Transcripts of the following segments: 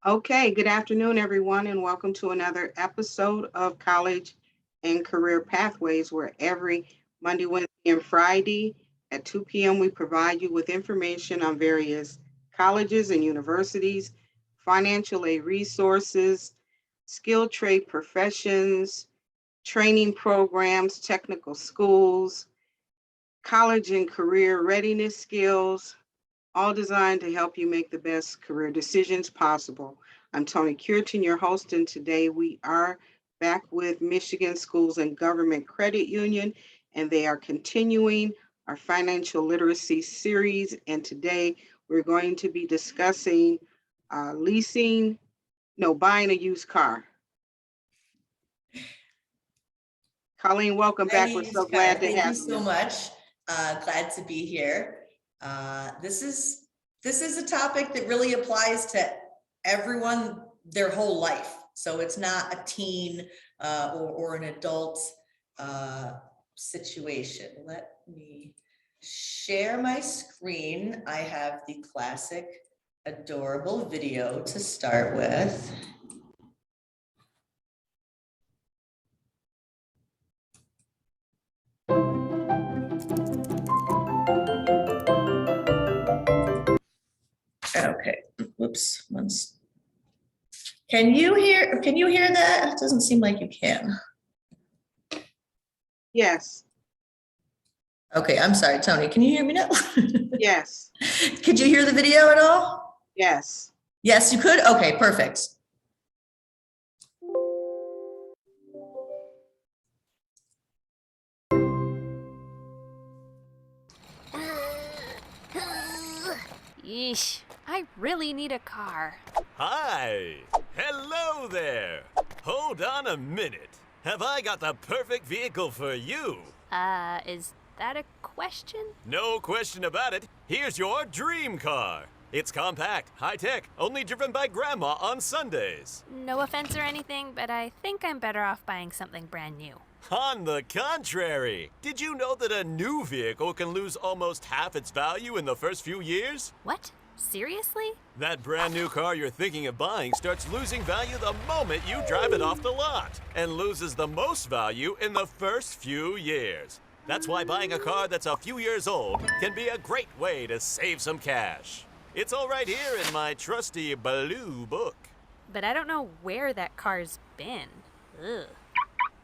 Okay, good afternoon, everyone, and welcome to another episode of College and Career Pathways, where every Monday, Wednesday, and Friday at 2 p.m. we provide you with information on various colleges and universities, financial aid resources, skilled trade professions, training programs, technical schools, college and career readiness skills, all designed to help you make the best career decisions possible. I'm Tony Cureton, your host, and today we are back with Michigan Schools and Government Credit Union, and they are continuing our financial literacy series. And today we're going to be discussing buying a used car. Colleen, welcome Buying back. a We're so used car. glad to Thank have you so much. Glad to be here. This is a topic that really applies to everyone their whole life. So it's not a teen or an adult situation. Let me share my screen. I have the classic adorable video to start with. Okay, whoops. Can you hear that? It doesn't seem like you can. Yes. Okay, I'm sorry, Tony. Can you hear me now? Yes. Could you hear the video at all? Yes. Yes, you could? Okay, perfect. Yeesh, I really need a car. Hi! Hello there! Hold on a minute. Have I got the perfect vehicle for you? Is that a question? No question about it. Here's your dream car. It's compact, high-tech, only driven by Grandma on Sundays. No offense or anything, but I think I'm better off buying something brand new. On the contrary, did you know that a new vehicle can lose almost half its value in the first few years? What? Seriously? That brand new car you're thinking of buying starts losing value the moment you drive it off the lot and loses the most value in the first few years. That's why buying a car that's a few years old can be a great way to save some cash. It's all right here in my trusty blue book. But I don't know where that car's been. Ugh.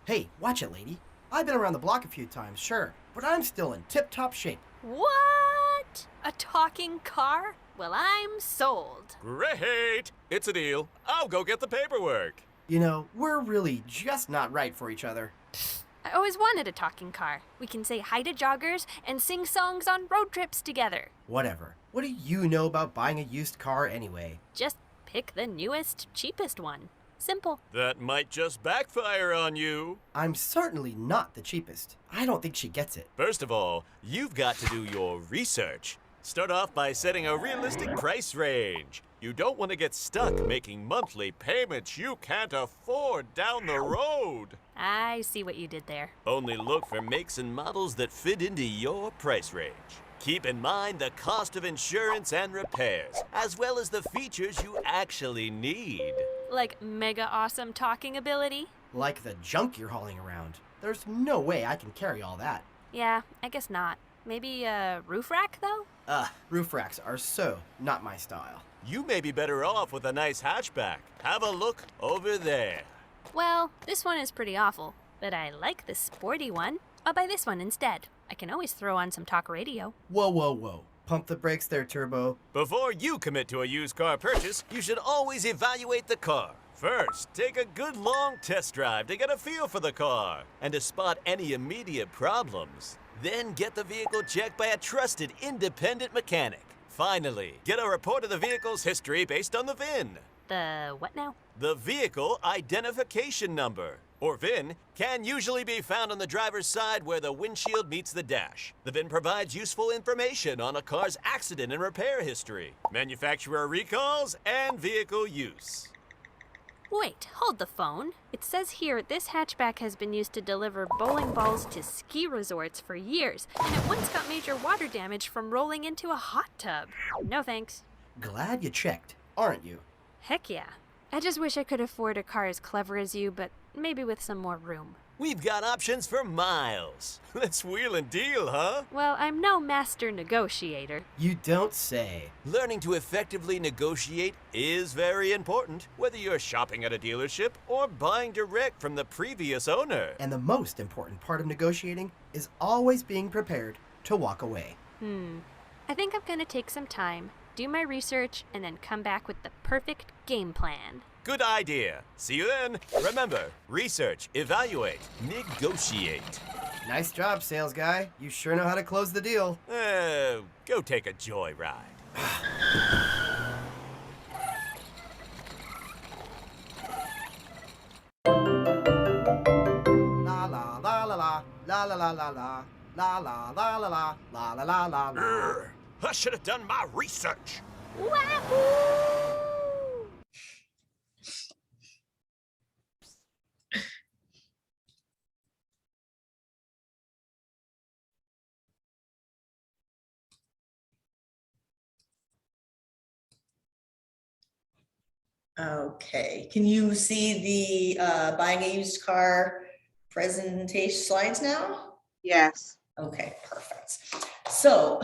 Hey, watch it, lady. I've been around the block a few times, sure, but I'm still in tip-top shape. What? A talking car? Well, I'm sold. Great! It's a deal. I'll go get the paperwork. You know, we're really just not right for each other. I always wanted a talking car. We can say hi to joggers and sing songs on road trips together. Whatever. What do you know about buying a used car anyway? Just pick the newest, cheapest one. Simple. That might just backfire on you. I'm certainly not the cheapest. I don't think she gets it. First of all, you've got to do your research. Start off by setting a realistic price range. You don't want to get stuck making monthly payments you can't afford down the road. I see what you did there. Only look for makes and models that fit into your price range. Keep in mind the cost of insurance and repairs, as well as the features you actually need. Like mega awesome talking ability? Like the junk you're hauling around. There's no way I can carry all that. Yeah, I guess not. Maybe a roof rack, though? Roof racks are so not my style. You may be better off with a nice hatchback. Have a look over there. Well, this one is pretty awful, but I like the sporty one. I'll buy this one instead. I can always throw on some talk radio. Whoa, whoa, whoa. Pump the brakes there, Turbo. Before you commit to a used car purchase, you should always evaluate the car. First, take a good long test drive to get a feel for the car and to spot any immediate problems. Then get the vehicle checked by a trusted independent mechanic. Finally, get a report of the vehicle's history based on the VIN. The what now? The vehicle identification number, or VIN, can usually be found on the driver's side where the windshield meets the dash. The VIN provides useful information on a car's accident and repair history, manufacturer recalls, and vehicle use. Wait, hold the phone. It says here this hatchback has been used to deliver bowling balls to ski resorts for years, and it once got major water damage from rolling into a hot tub. No thanks. Glad you checked, aren't you? Heck yeah. I just wish I could afford a car as clever as you, but maybe with some more room. We've got options for miles. Let's wheel and deal, huh? Well, I'm no master negotiator. You don't say. Learning to effectively negotiate is very important, whether you're shopping at a dealership or buying direct from the previous owner. And the most important part of negotiating is always being prepared to walk away. I think I'm gonna take some time, do my research, and then come back with the perfect game plan. Good idea. See you then. Remember, research, evaluate, negotiate. Nice job, sales guy. You sure know how to close the deal. Go take a joyride. La la la la la la la la la la la la la la la la la la la la. I should have done my research. Wahoo! Okay, can you see the buying a used car presentation slides now? Yes. Okay, perfect. So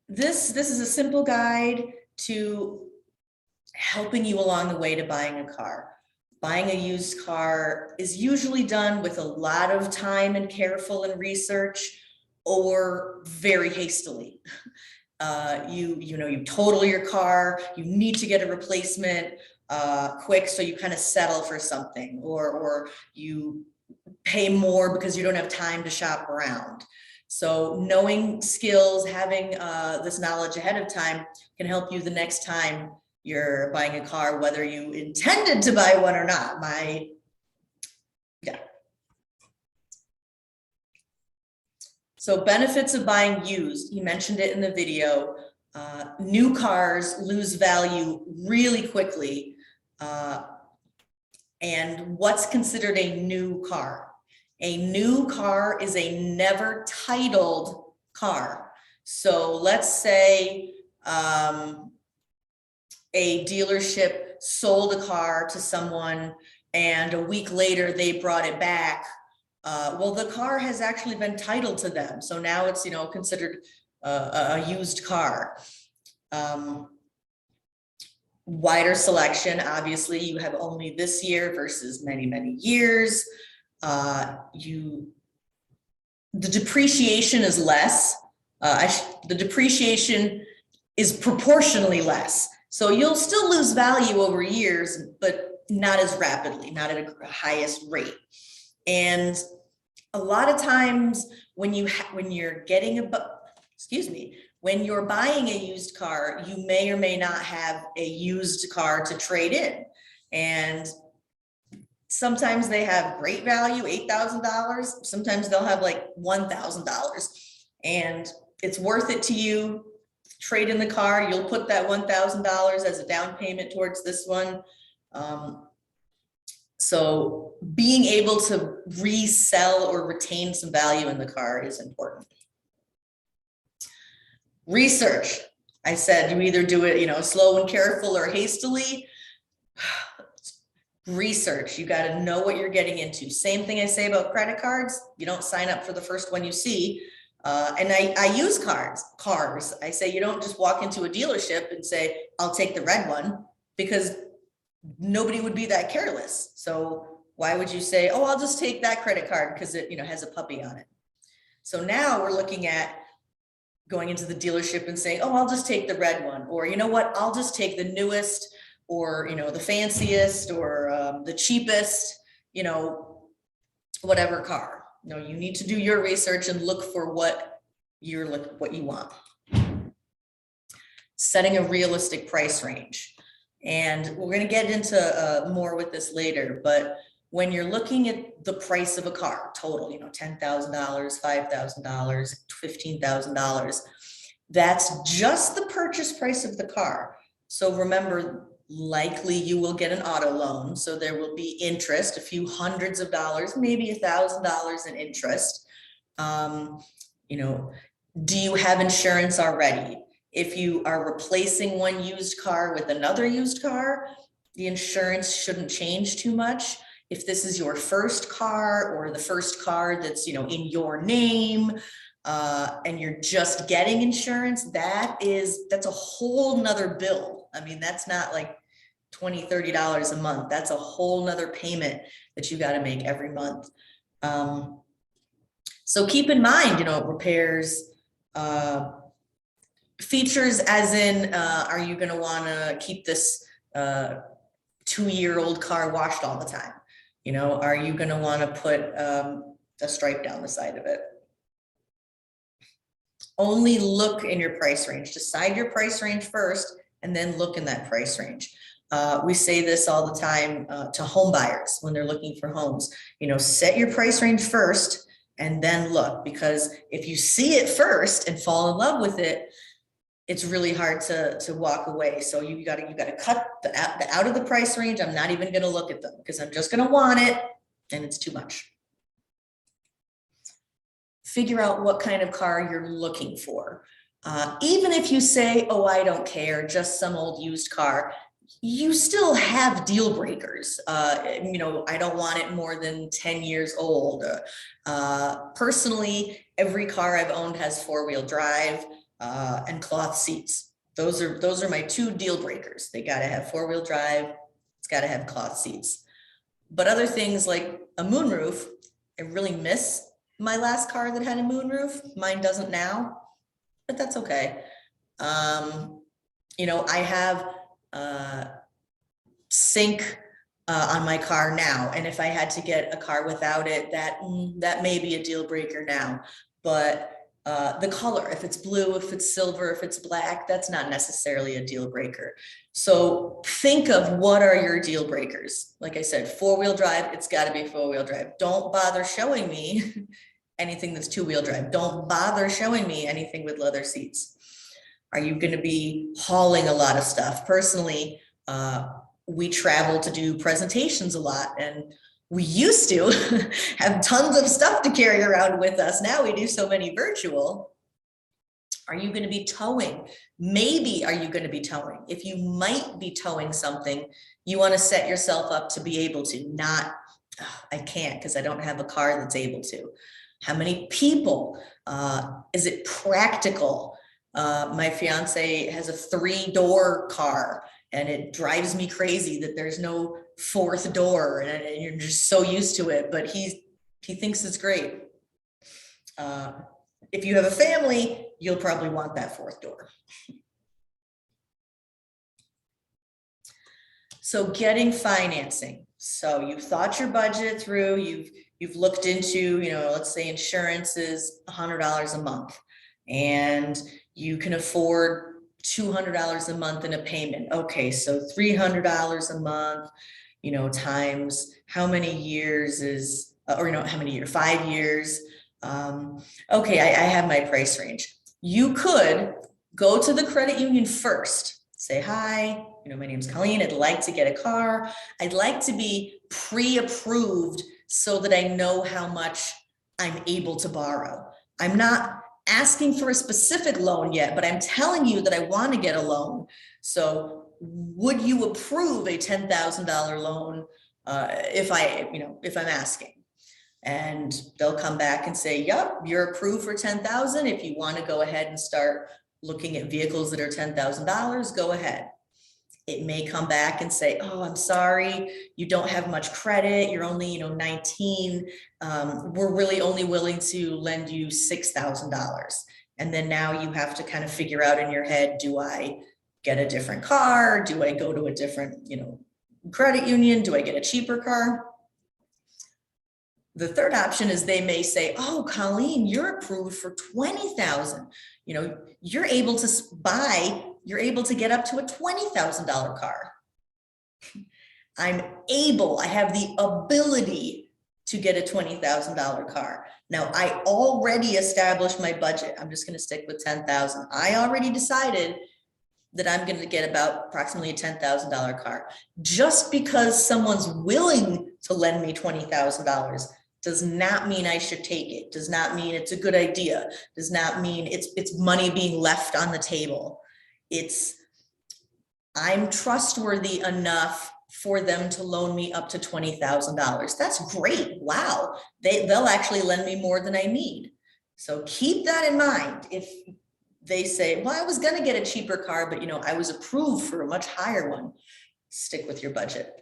this is a simple guide to helping you along the way to buying a car. Buying a used car is usually done with a lot of time and careful and research, or very hastily. You total your car, you need to get a replacement quick, so you kind of settle for something, or you pay more because you don't have time to shop around. So knowing skills, having this knowledge ahead of time can help you the next time you're buying a car, whether you intended to buy one or not. So benefits of buying used, he mentioned it in the video. New cars lose value really quickly. And what's considered a new car? A new car is a never titled car. So let's say a dealership sold a car to someone and a week later they brought it back. Well, the car has actually been titled to them. So now it's, considered a used car. Wider selection, obviously you have only this year versus many, many years. The depreciation is less. The depreciation is proportionally less. So you'll still lose value over years, but not as rapidly, not at a highest rate. And a lot of times when you're buying a used car, you may or may not have a used car to trade in. And sometimes they have great value, $8,000. Sometimes they'll have like $1,000. And it's worth it to you. Trade in the car, you'll put that $1,000 as a down payment towards this one. So being able to resell or retain some value in the car is important. Research. I said you either do it, slow and careful or hastily. Research. You got to know what you're getting into. Same thing I say about credit cards. You don't sign up for the first one you see. And I use cars. I say you don't just walk into a dealership and say, I'll take the red one, because nobody would be that careless. So why would you say, oh, I'll just take that credit card because it has a puppy on it. So now we're looking at going into the dealership and saying, oh, I'll just take the red one, or you know what, I'll just take the newest, or the fanciest, or the cheapest, whatever car. You need to do your research and look for what you want. Setting a realistic price range. And we're going to get into more with this later, but when you're looking at the price of a car, total, $10,000, $5,000, $15,000, that's just the purchase price of the car. So remember, likely you will get an auto loan. So there will be interest, a few hundreds of dollars, maybe $1,000 in interest. Do you have insurance already? If you are replacing one used car with another used car, the insurance shouldn't change too much. If this is your first car or the first car that's, in your name, and you're just getting insurance, that's a whole nother bill. I mean, that's not like $20, $30 a month. That's a whole nother payment that you got to make every month. So keep in mind, repairs, features as in, are you going to want to keep this 2-year-old car washed all the time? Are you going to want to put a stripe down the side of it? Only look in your price range. Decide your price range first and then look in that price range. We say this all the time to home buyers when they're looking for homes. Set your price range first and then look, because if you see it first and fall in love with it, it's really hard to walk away. So you gotta cut the out of the price range. I'm not even gonna look at them because I'm just gonna want it and it's too much. Figure out what kind of car you're looking for. Even if you say, oh, I don't care, just some old used car, you still have deal breakers. I don't want it more than 10 years old. Personally, every car I've owned has 4-wheel drive and cloth seats. Those are my 2 deal breakers. They got to have 4-wheel drive. It's got to have cloth seats. But other things like a moonroof, I really miss my last car that had a moonroof. Mine doesn't now, but that's okay. I have sync on my car now, and if I had to get a car without it, that may be a deal breaker now. But the color, if it's blue, if it's silver, if it's black, that's not necessarily a deal breaker. So think of what are your deal breakers. Like I said, 4-wheel drive, it's got to be 4-wheel drive. Don't bother showing me anything that's 2-wheel drive. Don't bother showing me anything with leather seats. Are you going to be hauling a lot of stuff? Personally, we travel to do presentations a lot, and we used to have tons of stuff to carry around with us. Now we do so many virtual. Are you going to be towing? Maybe are you going to be towing? If you might be towing something, you want to set yourself up to be able to. Not, I can't because I don't have a car that's able to. How many people? Is it practical? My fiance has a 3-door car, and it drives me crazy that there's no 4th door, and you're just so used to it, but he thinks it's great. If you have a family, you'll probably want that 4th door. So getting financing. So you've thought your budget through, you've looked into, let's say insurance is $100 a month, and you can afford $200 a month in a payment. Okay, so $300 a month, times how many years is, how many years, 5 years. Okay, I have my price range. You could go to the credit union first, say, hi, my name's Colleen, I'd like to get a car. I'd like to be pre-approved so that I know how much I'm able to borrow. I'm not asking for a specific loan yet, but I'm telling you that I want to get a loan. So would you approve a $10,000 loan if I'm asking? And they'll come back and say, yep, you're approved for $10,000. If you want to go ahead and start looking at vehicles that are $10,000, go ahead. It may come back and say, oh, I'm sorry, you don't have much credit. You're only, 19. We're really only willing to lend you $6,000. And then now you have to kind of figure out in your head, do I get a different car? Do I go to a different, credit union? Do I get a cheaper car? The third option is they may say, oh, Colleen, you're approved for $20,000. You're able to get up to a $20,000 car. I have the ability to get a $20,000 car. Now I already established my budget. I'm just going to stick with $10,000. I already decided that I'm going to get about approximately a $10,000 car. Just because someone's willing to lend me $20,000 does not mean I should take it. Does not mean it's a good idea. Does not mean it's money being left on the table. I'm trustworthy enough for them to loan me up to $20,000. That's great. Wow. They'll actually lend me more than I need. So keep that in mind. If they say, well, I was going to get a cheaper car, but I was approved for a much higher one, stick with your budget.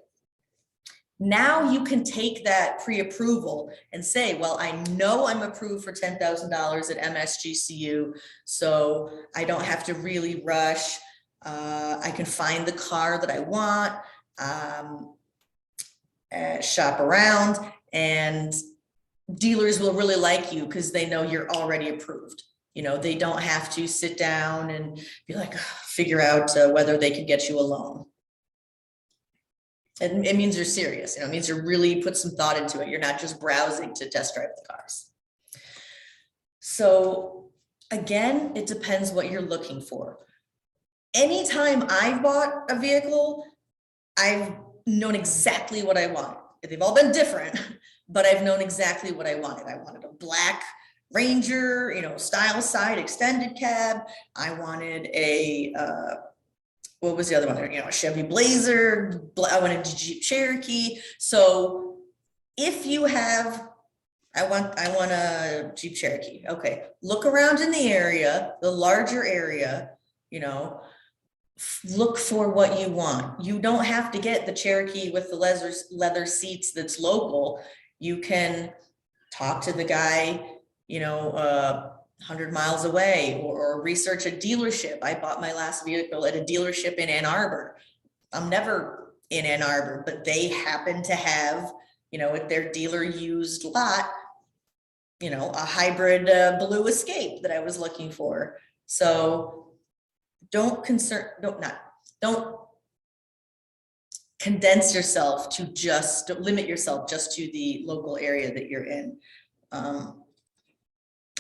Now you can take that pre-approval and say, well, I know I'm approved for $10,000 at MSGCU, so I don't have to really rush. I can find the car that I want, shop around, and dealers will really like you because they know you're already approved. They don't have to sit down and be like, figure out whether they can get you a loan. And it means you're serious. It means you really put some thought into it. You're not just browsing to test drive the cars. So again, it depends what you're looking for. Anytime I've bought a vehicle, I've known exactly what I wanted. They've all been different, but I've known exactly what I wanted. I wanted a black Ranger, style side extended cab. I wanted a, what was the other one? A Chevy Blazer. I wanted a Jeep Cherokee. So if you have, I want a Jeep Cherokee. Okay, look around in the area, the larger area, look for what you want. You don't have to get the Cherokee with the leather seats that's local. You can talk to the guy, 100 miles away, or research a dealership. I bought my last vehicle at a dealership in Ann Arbor. I'm never in Ann Arbor, but they happen to have, at their dealer used lot, a hybrid blue Escape that I was looking for. So don't condense yourself to don't limit yourself just to the local area that you're in.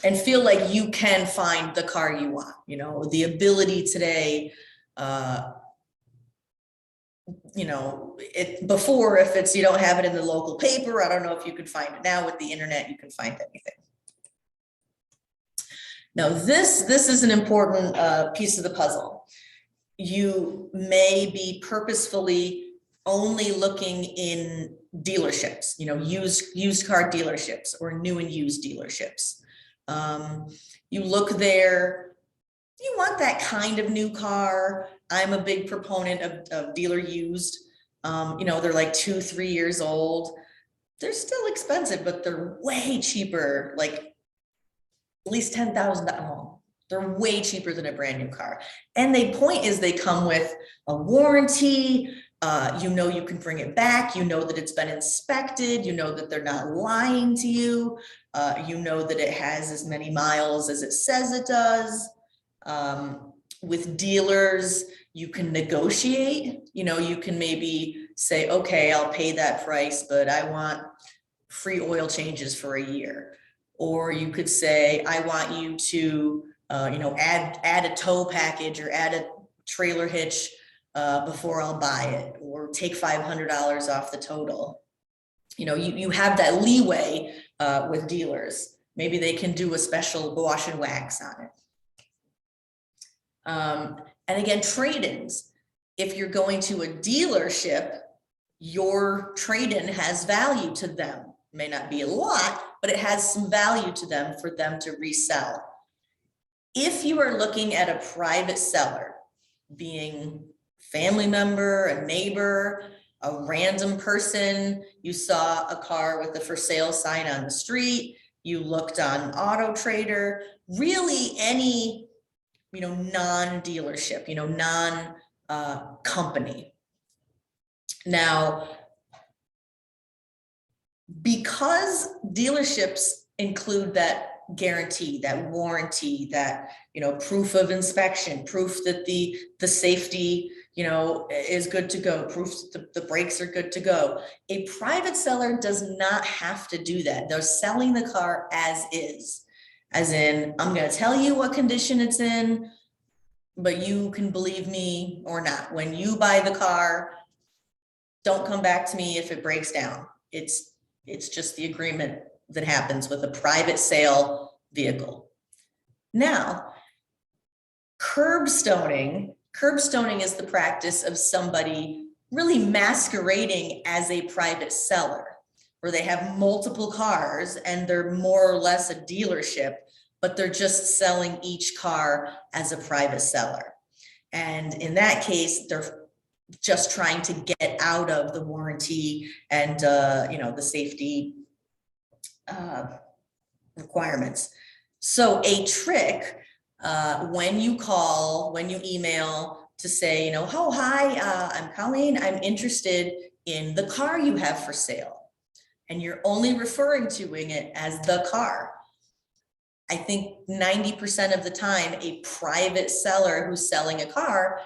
And feel like you can find the car you want. The ability today, before, if it's, you don't have it in the local paper, I don't know if you can find it now. With the internet, you can find anything. Now, this is an important piece of the puzzle. You may be purposefully only looking in dealerships, used car dealerships or new and used dealerships. You look there, you want that kind of new car. I'm a big proponent of dealer used. They're like 2-3 years old. They're still expensive, but they're way cheaper, like at least $10,000. They're way cheaper than a brand new car. And the point is they come with a warranty. You can bring it back. That it's been inspected. That they're not lying to you. That it has as many miles as it says it does. With dealers, you can negotiate. You can maybe say, okay, I'll pay that price, but I want free oil changes for a year. Or you could say, I want you to, add a tow package or add a trailer hitch before I'll buy it, or take $500 off the total. You have that leeway with dealers. Maybe they can do a special wash and wax on it. And again, trade-ins. If you're going to a dealership, your trade-in has value to them. It may not be a lot, but it has some value to them for them to resell. If you are looking at a private seller, being family member, a neighbor, a random person, you saw a car with a for sale sign on the street, you looked on Auto Trader, really any, non-dealership, non-company. Now, because dealerships include that guarantee, that warranty, that proof of inspection, proof that the safety is good to go, proof that the brakes are good to go, a private seller does not have to do that. They're selling the car as is, as in, I'm going to tell you what condition it's in, but you can believe me or not. When you buy the car, don't come back to me if it breaks down. It's just the agreement that happens with a private sale vehicle. Now, Curbstoning is the practice of somebody really masquerading as a private seller, where they have multiple cars and they're more or less a dealership, but they're just selling each car as a private seller. And in that case, they're just trying to get out of the warranty and the safety requirements. So a trick, when you call, when you email to say, oh, hi, I'm Colleen, I'm interested in the car you have for sale. And you're only referring to it as the car. I think 90% of the time, a private seller who's selling a car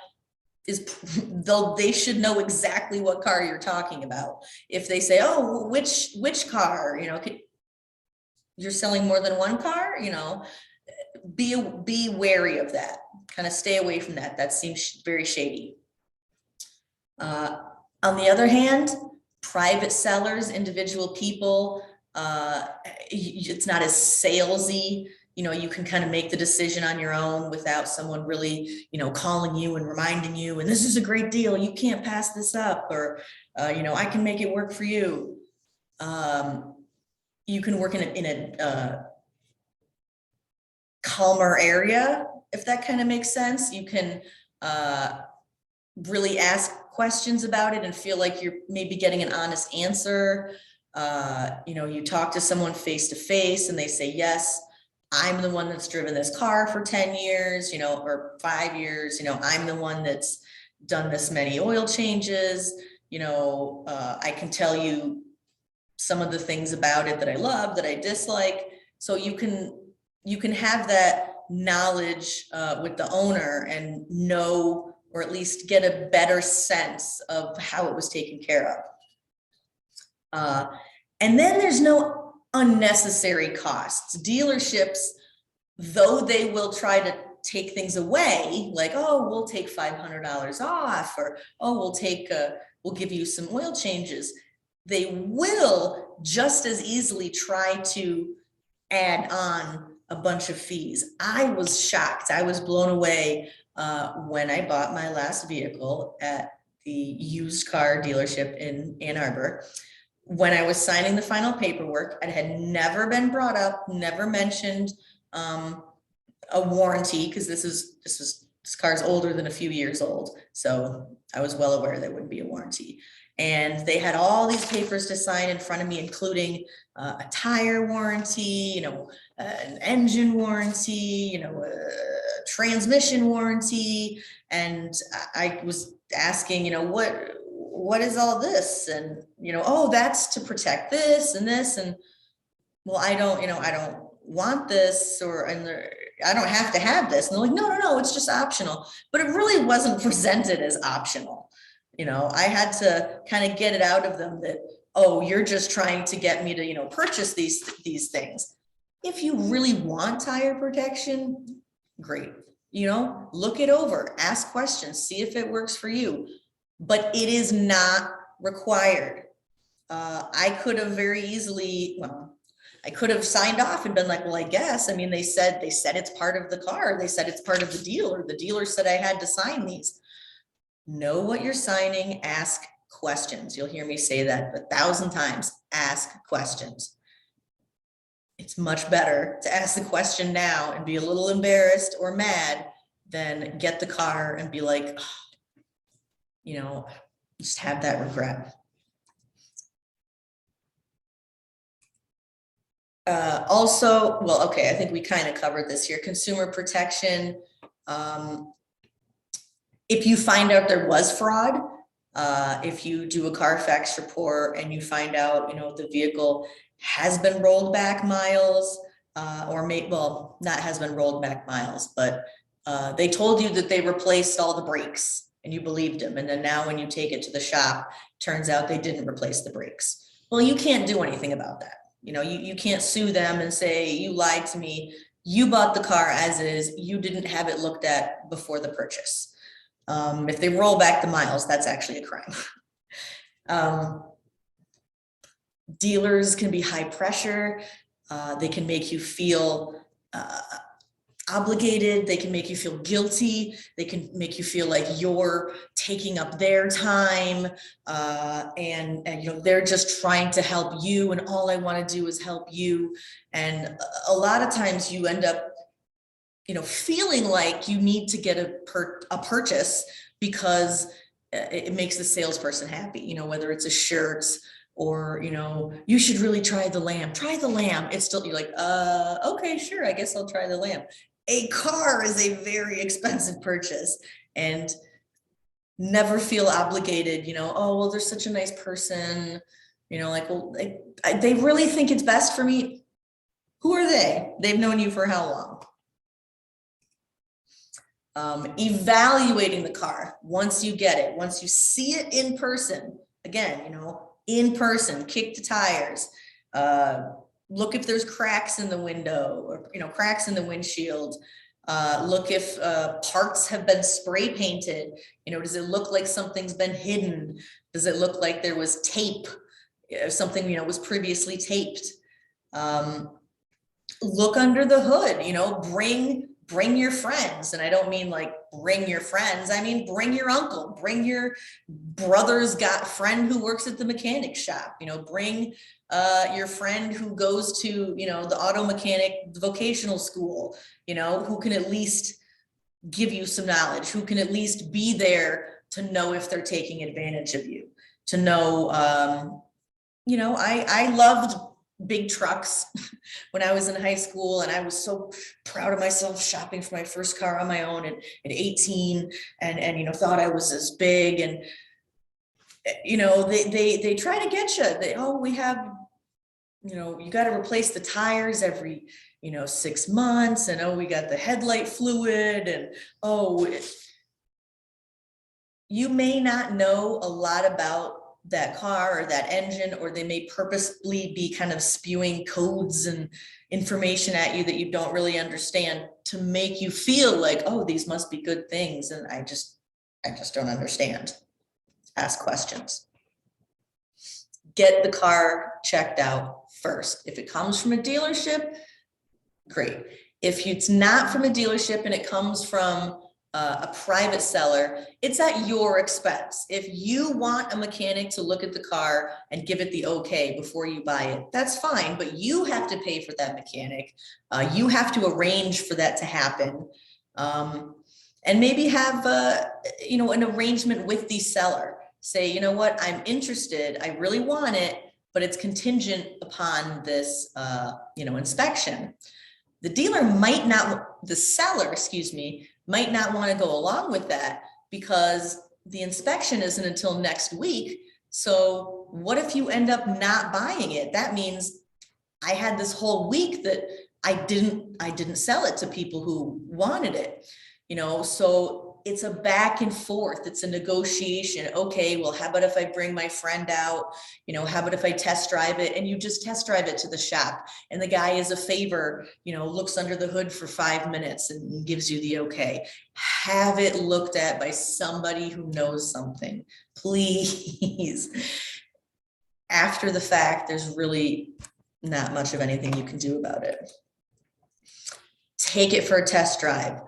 they should know exactly what car you're talking about. If they say, oh, which car, you're selling more than one car, be wary of that. Kind of stay away from that. That seems very shady. On the other hand, private sellers, individual people, it's not as salesy. You can kind of make the decision on your own without someone really, calling you and reminding you, and this is a great deal, you can't pass this up, or, I can make it work for you. You can work in a calmer area, if that kind of makes sense. You can really ask questions about it and feel like you're maybe getting an honest answer. You talk to someone face to face and they say, yes, I'm the one that's driven this car for 10 years, or 5 years, I'm the one that's done this many oil changes. I can tell you some of the things about it that I love, that I dislike. So you can have that knowledge with the owner and know, or at least get a better sense of how it was taken care of. And then there's no unnecessary costs. Dealerships, though they will try to take things away, like, oh, we'll take $500 off, or, oh, we'll give you some oil changes. They will just as easily try to add on a bunch of fees. I was shocked. I was blown away when I bought my last vehicle at the used car dealership in Ann Arbor. When I was signing the final paperwork, it had never been brought up, never mentioned a warranty, because this car's older than a few years old. So I was well aware there wouldn't be a warranty. And they had all these papers to sign in front of me, including a tire warranty, an engine warranty, a transmission warranty. And I was asking, what is all this? And, oh, that's to protect this and this. And well, I don't want this, I don't have to have this. And they're like, no, it's just optional. But it really wasn't presented as optional. I had to kind of get it out of them that, oh, you're just trying to get me to, purchase these things. If you really want tire protection, great. Look it over, ask questions, see if it works for you. But it is not required. I could have very easily, I could have signed off and been like, well, I guess, they said it's part of the car. They said it's part of the deal, or the dealer said I had to sign these. Know what you're signing, ask questions. You'll hear me say that 1,000 times, ask questions. It's much better to ask the question now and be a little embarrassed or mad than get the car and be like, oh, just have that regret. Also, well, okay, I think we kind of covered this here. Consumer protection. If you find out there was fraud, if you do a Carfax report and you find out, the vehicle has been rolled back miles, not has been rolled back miles, but they told you that they replaced all the brakes and you believed them. And then now when you take it to the shop, turns out they didn't replace the brakes. Well, you can't do anything about that. You can't sue them and say, you lied to me. You bought the car as is. You didn't have it looked at before the purchase. If they roll back the miles, that's actually a crime. Dealers can be high pressure. They can make you feel obligated. They can make you feel guilty. They can make you feel like you're taking up their time, and you know, they're just trying to help you, and all I want to do is help you. And a lot of times you end up, you know, feeling like you need to get a purchase because it makes the salesperson happy, you know, whether it's a shirt or, you know, you should really try the lamb. Try the lamb. It's still, you're like, okay, sure, I guess I'll try the lamb. A car is a very expensive purchase, and never feel obligated, you know, oh, well, they're such a nice person, you know, like, well, they really think it's best for me. Who are they? They've known you for how long? Evaluating the car once you get it, once you see it in person, again, you know, in person, kick the tires, look if there's cracks in the window or, you know, cracks in the windshield. Look if parts have been spray painted. You know, does it look like something's been hidden? Does it look like there was tape? If something, you know, was previously taped. Look under the hood, you know, bring your friends. And I don't mean like bring your friends. I mean, bring your uncle, bring your brother's friend who works at the mechanic shop, you know, bring your friend who goes to, you know, the auto mechanic vocational school, you know, who can at least give you some knowledge, who can at least be there to know if they're taking advantage of you, to know, you know, I loved big trucks when I was in high school, and I was so proud of myself shopping for my first car on my own at 18, and you know, thought I was as big. And you know, they try to get you. We have, you know, you got to replace the tires every, you know, 6 months, and we got the headlight fluid, and you may not know a lot about that car or that engine, or they may purposely be kind of spewing codes and information at you that you don't really understand to make you feel like, oh, these must be good things. And I just don't understand. Ask questions. Get the car checked out first. If it comes from a dealership, great. If it's not from a dealership and it comes from a private seller, it's at your expense. If you want a mechanic to look at the car and give it the okay before you buy it, that's fine, but you have to pay for that mechanic. You have to arrange for that to happen. And maybe have, you know, an arrangement with the seller. Say, you know what, I'm interested, I really want it, but it's contingent upon this, you know, inspection. The seller, excuse me, might not want to go along with that because the inspection isn't until next week. So what if you end up not buying it? That means I had this whole week that I didn't sell it to people who wanted it, you know. So it's a back and forth. It's a negotiation. Okay, well, how about if I bring my friend out? You know, how about if I test drive it? And you just test drive it to the shop, and the guy, as a favor, you know, looks under the hood for 5 minutes and gives you the okay. Have it looked at by somebody who knows something, please. After the fact, there's really not much of anything you can do about it. Take it for a test drive.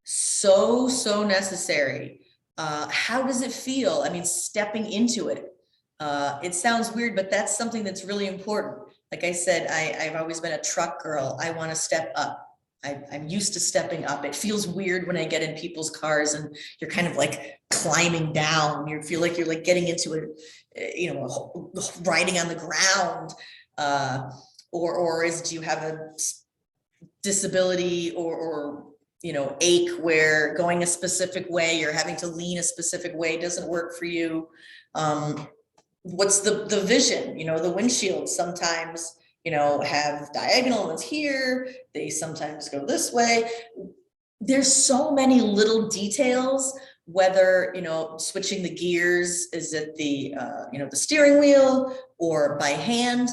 So necessary. How does it feel? I mean, stepping into it. It sounds weird, but that's something that's really important. Like I said, I've always been a truck girl. I want to step up. I'm used to stepping up. It feels weird when I get in people's cars and you're kind of like climbing down. You feel like you're like getting into it, you know, riding on the ground. Do you have a disability or you know, ache where going a specific way, you're having to lean a specific way, doesn't work for you? What's the vision? You know, the windshields sometimes, you know, have diagonal ones here. They sometimes go this way. There's so many little details, whether, you know, switching the gears, is it the, you know, the steering wheel or by hand?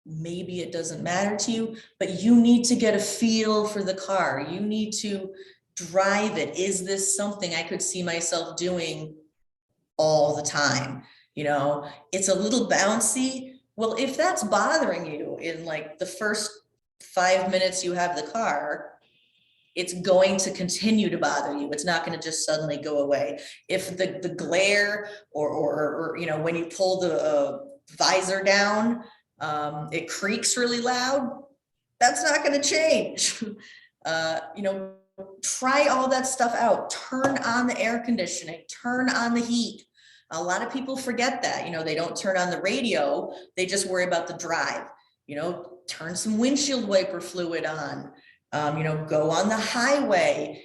Maybe it doesn't matter to you, but you need to get a feel for the car. You need to drive it. Is this something I could see myself doing all the time? You know, it's a little bouncy. Well, if that's bothering you in like the first 5 minutes you have the car, it's going to continue to bother you. It's not going to just suddenly go away. If the glare or you know, when you pull the visor down, it creaks really loud, that's not going to change. You know, try all that stuff out. Turn on the air conditioning, turn on the heat. A lot of people forget that, you know, they don't turn on the radio, they just worry about the drive. You know, turn some windshield wiper fluid on. You know, go on the highway,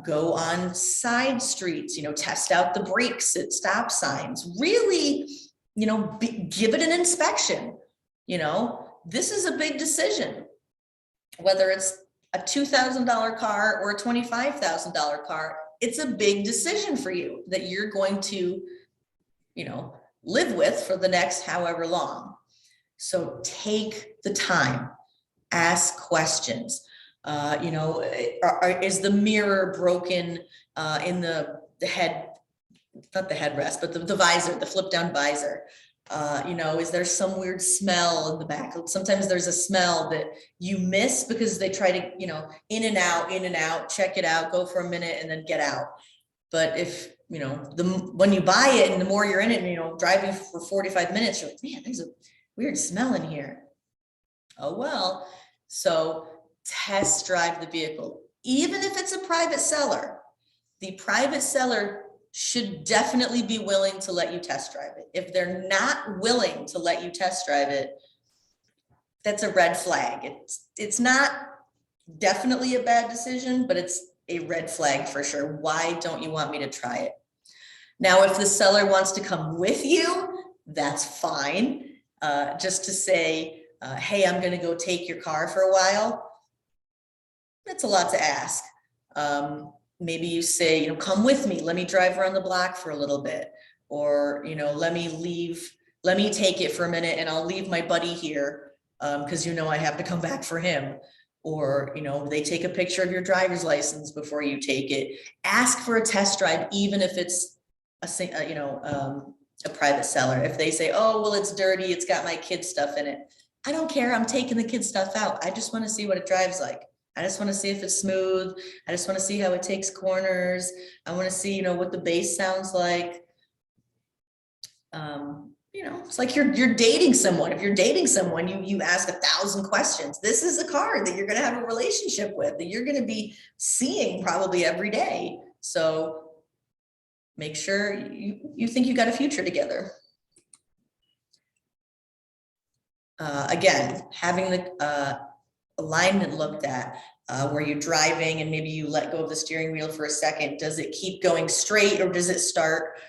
go on side streets, you know, test out the brakes at stop signs. Really, you know, give it an inspection. You know, this is a big decision, whether it's a $2,000 car or a $25,000 car. It's a big decision for you that you're going to, you know, live with for the next however long. So take the time, ask questions. You know, is the mirror broken in the head, not the headrest, but the visor, the flip down visor? You know, is there some weird smell in the back? Sometimes there's a smell that you miss because they try to, you know, in and out, check it out, go for a minute and then get out. But if, you know, when you buy it and the more you're in it, and, you know, driving for 45 minutes, you're like, man, there's a weird smell in here. Oh, well, so test drive the vehicle. Even if it's a private seller, the private seller should definitely be willing to let you test drive it. If they're not willing to let you test drive it, that's a red flag. It's not definitely a bad decision, but it's a red flag for sure. Why don't you want me to try it? Now, if the seller wants to come with you, that's fine. Just to say, hey, I'm going to go take your car for a while. That's a lot to ask. Maybe you say, you know, come with me. Let me drive around the block for a little bit. Or, you know, let me take it for a minute and I'll leave my buddy here because, you know, I have to come back for him. Or, you know, they take a picture of your driver's license before you take it. Ask for a test drive, even if it's a private seller. If they say, oh, well, it's dirty, it's got my kid stuff in it. I don't care. I'm taking the kid stuff out. I just want to see what it drives like. I just want to see if it's smooth. I just want to see how it takes corners. I want to see, you know, what the bass sounds like. You know, it's like you're dating someone. If you're dating someone, you ask 1,000 questions. This is a car that you're going to have a relationship with, that you're going to be seeing probably every day. So make sure you think you got a future together. Again, having the alignment looked at, where you're driving and maybe you let go of the steering wheel for a second. Does it keep going straight or does it start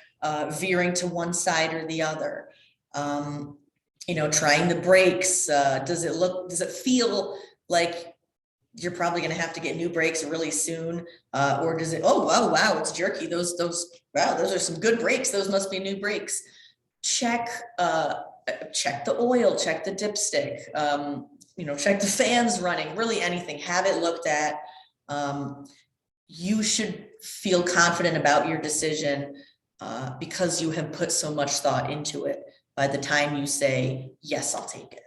veering to one side or the other? You know, trying the brakes. Does it feel like you're probably going to have to get new brakes really soon? Or does it, oh, wow, it's jerky. Those are some good brakes. Those must be new brakes. Check the oil, check the dipstick, you know, check the fans running, really anything, have it looked at. You should feel confident about your decision because you have put so much thought into it by the time you say, yes, I'll take it.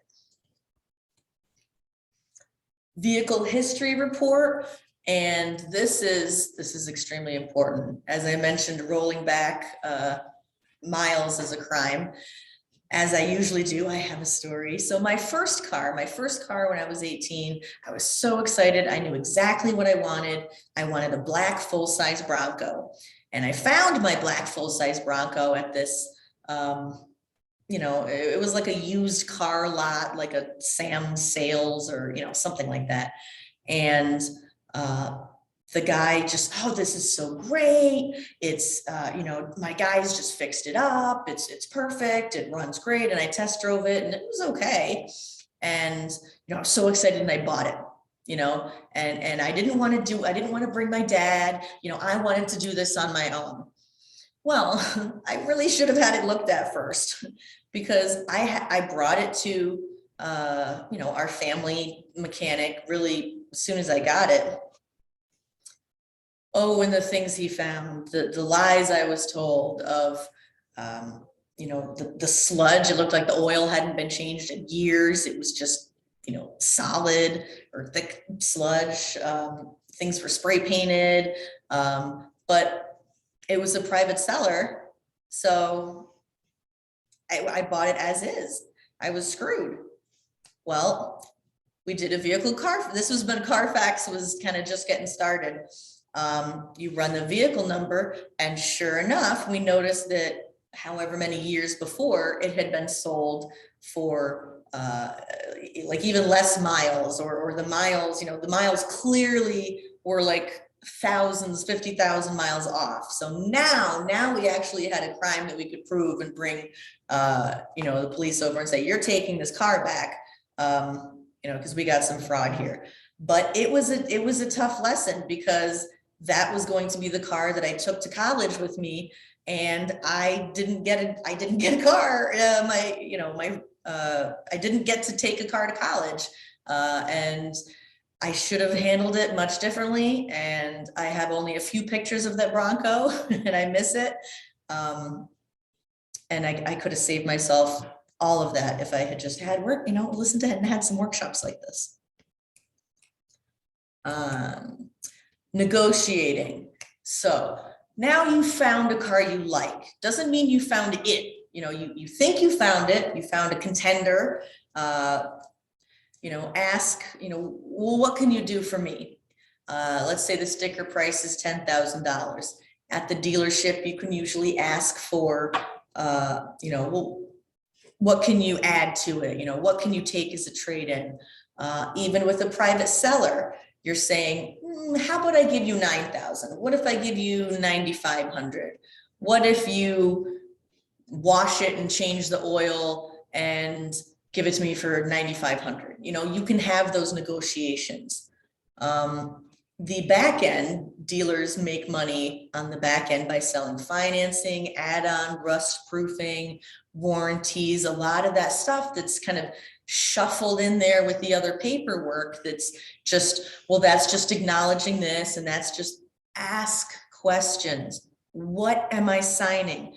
Vehicle history report. And this is extremely important. As I mentioned, rolling back miles is a crime. As I usually do, I have a story. So my first car when I was 18, I was so excited. I knew exactly what I wanted. I wanted a black full-size Bronco. And I found my black full-size Bronco at this, you know, it was like a used car lot, like a Sam's Sales or, you know, something like that. And the guy just, oh, this is so great. It's, you know, my guy's just fixed it up. It's perfect. It runs great. And I test drove it and it was okay. And, you know, I was so excited and I bought it, you know, and I didn't want to bring my dad, you know, I wanted to do this on my own. Well, I really should have had it looked at first because I brought it to, you know, our family mechanic really as soon as I got it. Oh, and the things he found, the lies I was told of, you know, the sludge. It looked like the oil hadn't been changed in years. It was just, you know, solid or thick sludge. things were spray painted, but it was a private seller. So I bought it as is. I was screwed. Well, we did a vehicle this was when Carfax was kind of just getting started. You run the vehicle number, and sure enough, we noticed that however many years before, it had been sold for like even less miles, or the miles, the miles clearly were like thousands, 50,000 miles off. So now we actually had a crime that we could prove and bring, the police over and say, you're taking this car back, because we got some fraud here. But it was a tough lesson, because that was going to be the car that I took to college with me, and I didn't get a car. I didn't get to take a car to college, and I should have handled it much differently. And I have only a few pictures of that Bronco, and I miss it. And I could have saved myself all of that if I had just had work, listened to it and had some workshops like this. Negotiating. So now you found a car you like. Doesn't mean you found it. You think you found it. You found a contender. Ask, well, what can you do for me? Let's say the sticker price is $10,000. At the dealership, you can usually ask for, well, what can you add to it? What can you take as a trade-in? Even with a private seller, you're saying, how about I give you $9,000? What if I give you $9,500? What if you wash it and change the oil and give it to me for $9,500? You can have those negotiations. The back end, dealers make money on the back end by selling financing, add-on, rust proofing, warranties, a lot of that stuff that's kind of shuffled in there with the other paperwork. That's just, well, that's just acknowledging this, and that's just ask questions. What am I signing?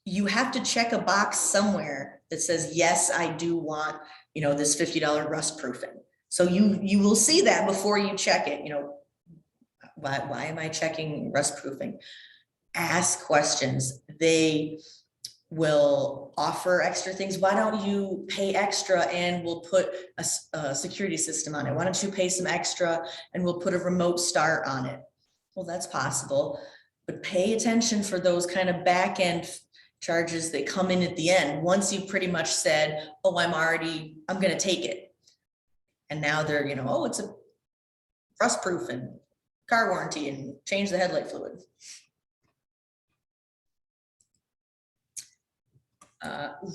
You have to check a box somewhere that says, yes, I do want, this $50 rust proofing. So you will see that before you check it. Why am I checking rust proofing? Ask questions. They will offer extra things. Why don't you pay extra and we'll put a security system on it? Why don't you pay some extra and we'll put a remote start on it? Well, that's possible, but pay attention for those kind of back end charges that come in at the end. Once you've pretty much said, oh, I'm going to take it. And now they're, oh, it's a rust proof and car warranty and change the headlight fluid.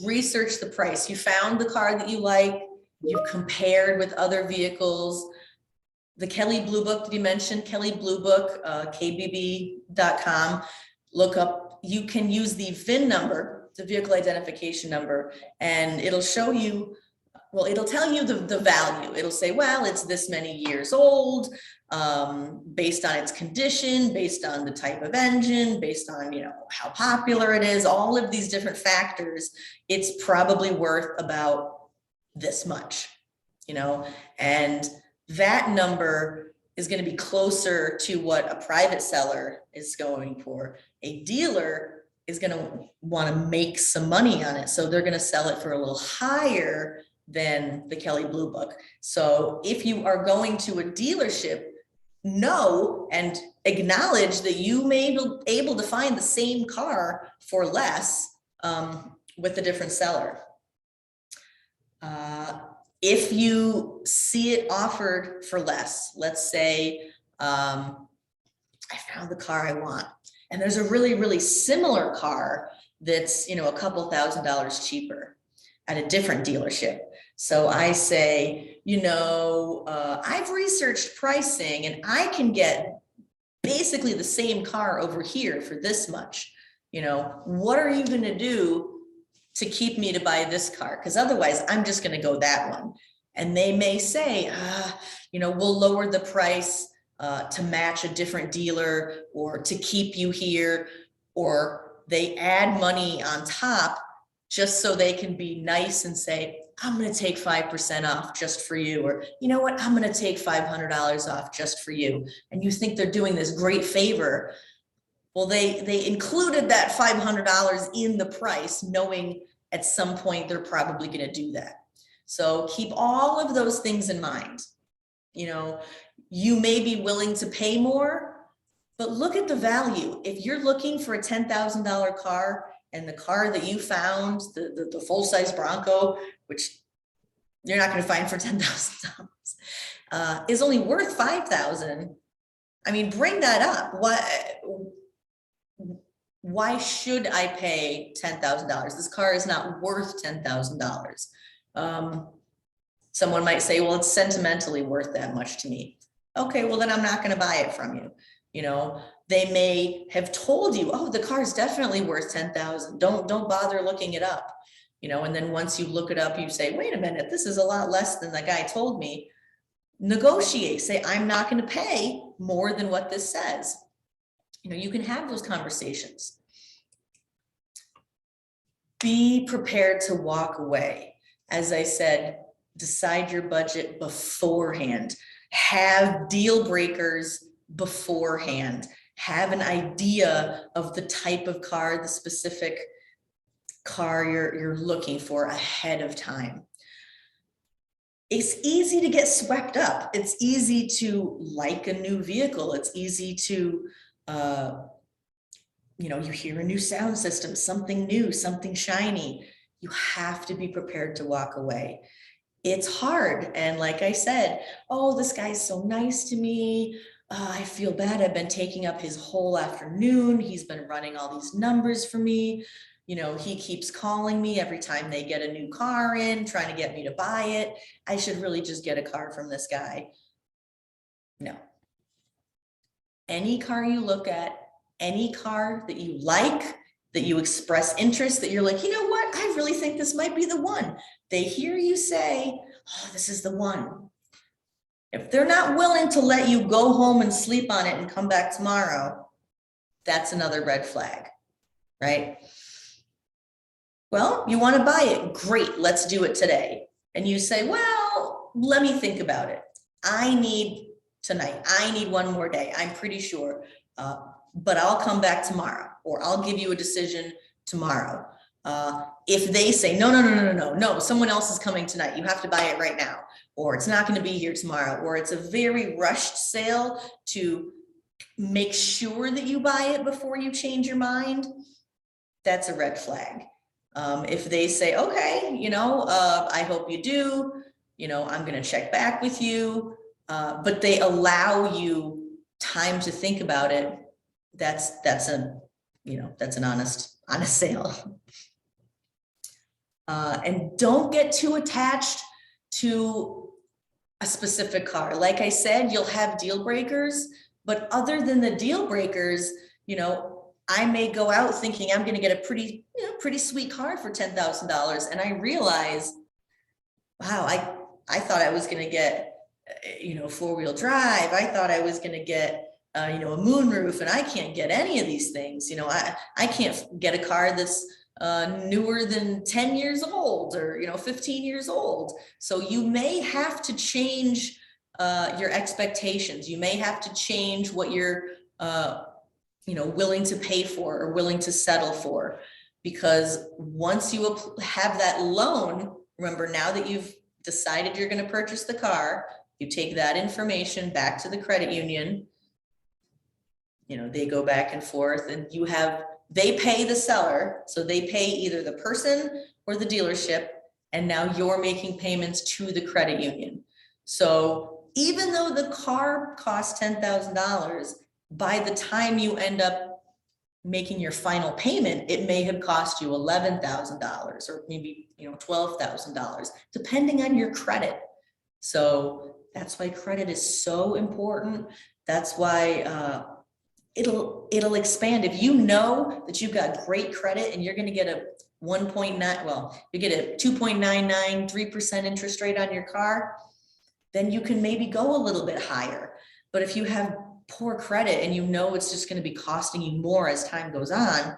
Research the price. You found the car that you like. You've compared with other vehicles. The Kelley Blue Book, did you mention Kelley Blue Book, kbb.com. Look up, you can use the VIN number, the vehicle identification number, and it'll show you, well, it'll tell you the value. It'll say, well, it's this many years old, based on its condition, based on the type of engine, based on, how popular it is, all of these different factors. It's probably worth about this much, and that number is going to be closer to what a private seller is going for. A dealer is going to want to make some money on it, so they're going to sell it for a little higher than the Kelley Blue Book. So if you are going to a dealership, know and acknowledge that you may be able to find the same car for less with a different seller. If you see it offered for less, let's say I found the car I want, and there's a really, really similar car that's, a couple $1,000s cheaper at a different dealership. So I say, I've researched pricing and I can get basically the same car over here for this much. What are you going to do to keep me to buy this car? Because otherwise I'm just going to go that one. And they may say, we'll lower the price to match a different dealer or to keep you here, or they add money on top just so they can be nice and say, I'm going to take 5% off just for you. Or, you know what, I'm going to take $500 off just for you. And you think they're doing this great favor. Well, they included that $500 in the price, knowing at some point they're probably going to do that. So keep all of those things in mind. You know, you may be willing to pay more, but look at the value. If you're looking for a $10,000 car and the car that you found, the full-size Bronco, which you're not going to find for $10,000, is only worth $5,000. I mean, bring that up. Why should I pay $10,000? This car is not worth $10,000. Someone might say, well, it's sentimentally worth that much to me. Okay, well, then I'm not going to buy it from you. You know, they may have told you, oh, the car is definitely worth $10,000. Don't bother looking it up. You know, and then once you look it up, you say, wait a minute, this is a lot less than the guy told me. Negotiate, say, I'm not going to pay more than what this says. You know, you can have those conversations. Be prepared to walk away. As I said, decide your budget beforehand. Have deal breakers beforehand. Have an idea of the type of car, the specific car you're looking for ahead of time. It's easy to get swept up. It's easy to like a new vehicle. It's easy to, you know, you hear a new sound system, something new, something shiny. You have to be prepared to walk away. It's hard. And like I said, oh, this guy's so nice to me. I feel bad. I've been taking up his whole afternoon. He's been running all these numbers for me. You know, he keeps calling me every time they get a new car in, trying to get me to buy it. I should really just get a car from this guy. No. Any car you look at, any car that you like, that you express interest, that you're like, you know what, I really think this might be the one. They hear you say, oh, this is the one. If they're not willing to let you go home and sleep on it and come back tomorrow, that's another red flag, right? Well, you want to buy it. Great, let's do it today. And you say, well, let me think about it. I need tonight. I need one more day. I'm pretty sure, but I'll come back tomorrow, or I'll give you a decision tomorrow. If they say, no, someone else is coming tonight. You have to buy it right now, or it's not going to be here tomorrow, or it's a very rushed sale to make sure that you buy it before you change your mind, that's a red flag. If they say, okay, you know, I hope you do, you know, I'm going to check back with you, but they allow you time to think about it, that's an honest sale. And don't get too attached to a specific car. Like I said, you'll have deal breakers, but other than the deal breakers, you know, I may go out thinking I'm going to get a pretty sweet car for $10,000. And I realize, wow, I thought I was going to get, you know, 4-wheel drive. I thought I was going to get, you know, a moonroof, and I can't get any of these things. You know, I can't get a car that's newer than 10 years old, or, you know, 15 years old. So you may have to change your expectations. You may have to change what you're, you know, willing to pay for or willing to settle for, because once you have that loan, remember, now that you've decided you're going to purchase the car, you take that information back to the credit union. You know, they go back and forth, and they pay the seller. So they pay either the person or the dealership. And now you're making payments to the credit union. So even though the car costs $10,000, by the time you end up making your final payment, it may have cost you $11,000 or maybe, you know, $12,000, depending on your credit. So that's why credit is so important. That's why it'll expand. If you know that you've got great credit and you're going to get a 1.9, well, you get a 2.99, 3% interest rate on your car, then you can maybe go a little bit higher. But if you have poor credit and you know it's just going to be costing you more as time goes on,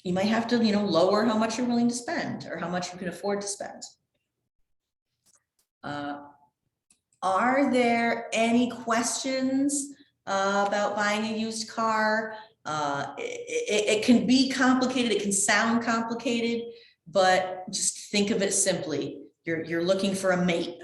you might have to, lower how much you're willing to spend or how much you can afford to spend. Are there any questions about buying a used car? It can be complicated. It can sound complicated, but just think of it simply. You're looking for a mate.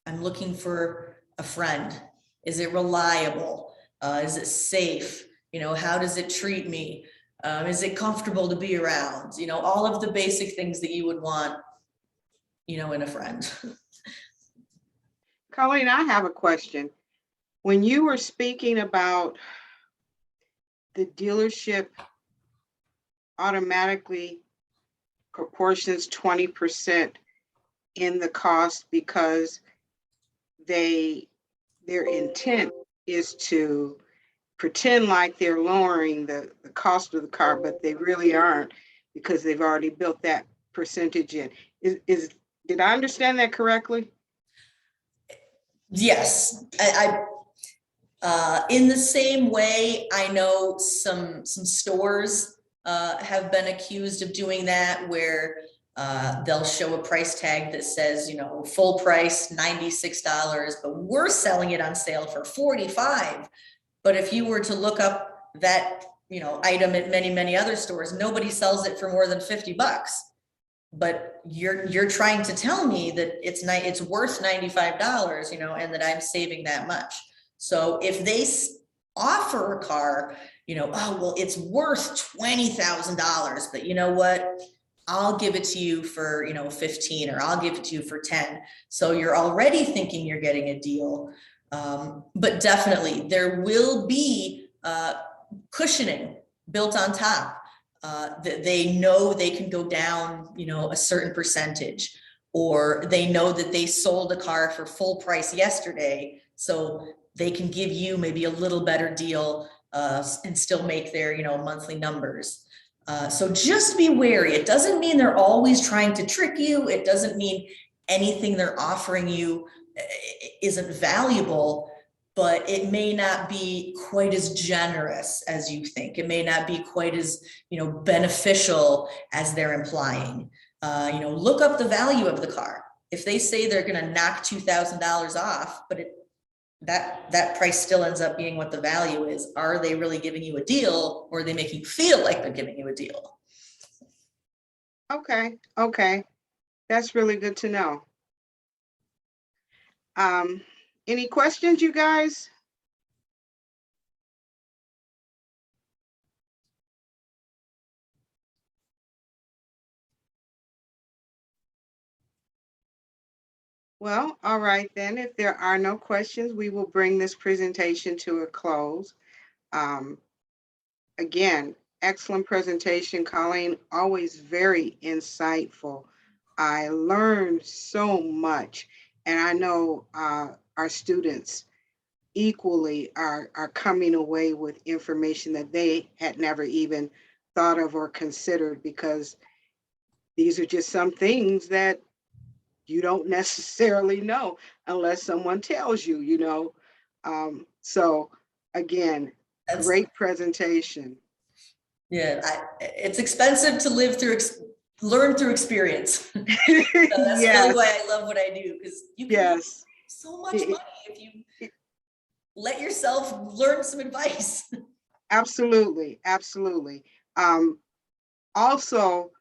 I'm looking for a friend. Is it reliable? Is it safe? How does it treat me? Is it comfortable to be around? All of the basic things that you would want, in a friend. Colleen, I have a question. When you were speaking about the dealership automatically proportions 20% in the cost because their intent is to pretend like they're lowering the cost of the car, but they really aren't because they've already built that percentage in. Did I understand that correctly? Yes, in the same way, I know some stores have been accused of doing that, where they'll show a price tag that says, full price $96, but we're selling it on sale for $45. But if you were to look up that, item at many, many other stores, nobody sells it for more than $50. But you're trying to tell me that it's worth $95, and that I'm saving that much. So if they offer a car, oh, well, it's worth $20,000, but you know what? I'll give it to you for, 15, or I'll give it to you for 10. So you're already thinking you're getting a deal. But definitely there will be cushioning built on top. That they know they can go down, a certain percentage, or they know that they sold a car for full price yesterday, so they can give you maybe a little better deal and still make their, monthly numbers. So just be wary. It doesn't mean they're always trying to trick you. It doesn't mean anything they're offering you isn't valuable, but it may not be quite as generous as you think. It may not be quite as, beneficial as they're implying. Look up the value of the car. If they say they're going to knock $2,000 off, but that price still ends up being what the value is, are they really giving you a deal, or are they making you feel like they're giving you a deal? Okay. That's really good to know. Any questions, you guys? Well, all right then. If there are no questions, we will bring this presentation to a close. Again, excellent presentation, Colleen. Always very insightful. I learned so much, and I know our students equally are coming away with information that they had never even thought of or considered, because these are just some things that you don't necessarily know unless someone tells you. So again, great presentation. Yeah, it's expensive to learn through experience. So that's Yes. really why I love what I do, because you can Yes. make so much money if you let yourself learn some advice. Absolutely. Also,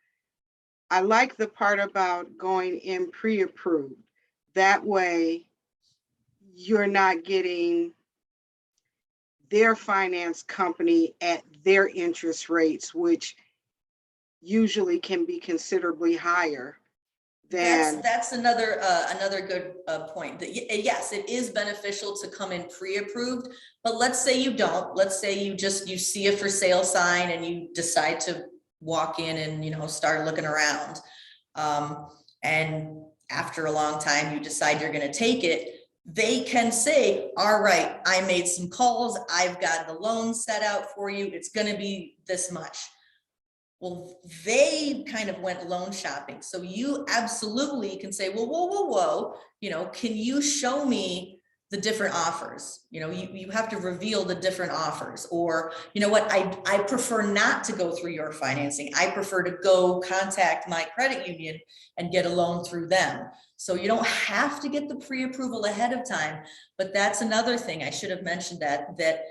I like the part about going in pre-approved. That way, you're not getting their finance company at their interest rates, which usually can be considerably higher than. That's another good point. That yes, it is beneficial to come in pre-approved, but let's say you don't. Let's say you see a for sale sign and you decide to walk in and start looking around, and after a long time you decide you're going to take it. They can say, all right, I made some calls, I've got the loan set out for you, it's going to be this much. Well, they kind of went loan shopping. So you absolutely can say, well, whoa, can you show me the different offers. You know, you have to reveal the different offers, or, you know what, I prefer not to go through your financing. I prefer to go contact my credit union and get a loan through them. So you don't have to get the pre-approval ahead of time, but that's another thing. I should have mentioned that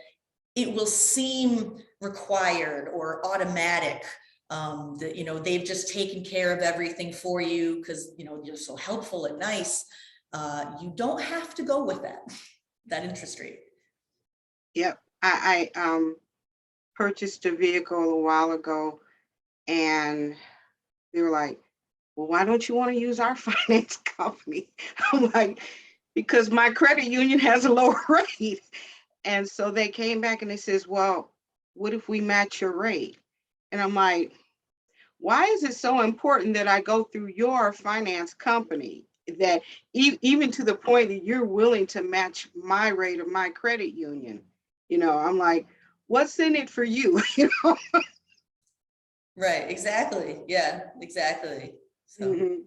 it will seem required or automatic, that, you know, they've just taken care of everything for you because, you know, you're so helpful and nice. You don't have to go with that interest rate. Yep. I purchased a vehicle a while ago, and they were like, well, why don't you want to use our finance company? I'm like, because my credit union has a lower rate. And so they came back and they says, well, what if we match your rate? And I'm like, why is it so important that I go through your finance company, that even to the point that you're willing to match my rate of my credit union? You know, I'm like, what's in it for you? You know? Right, exactly. Yeah, exactly. So.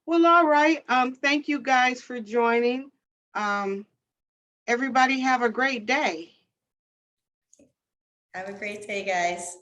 Well, all right. Thank you guys for joining. Everybody have a great day. Have a great day, guys.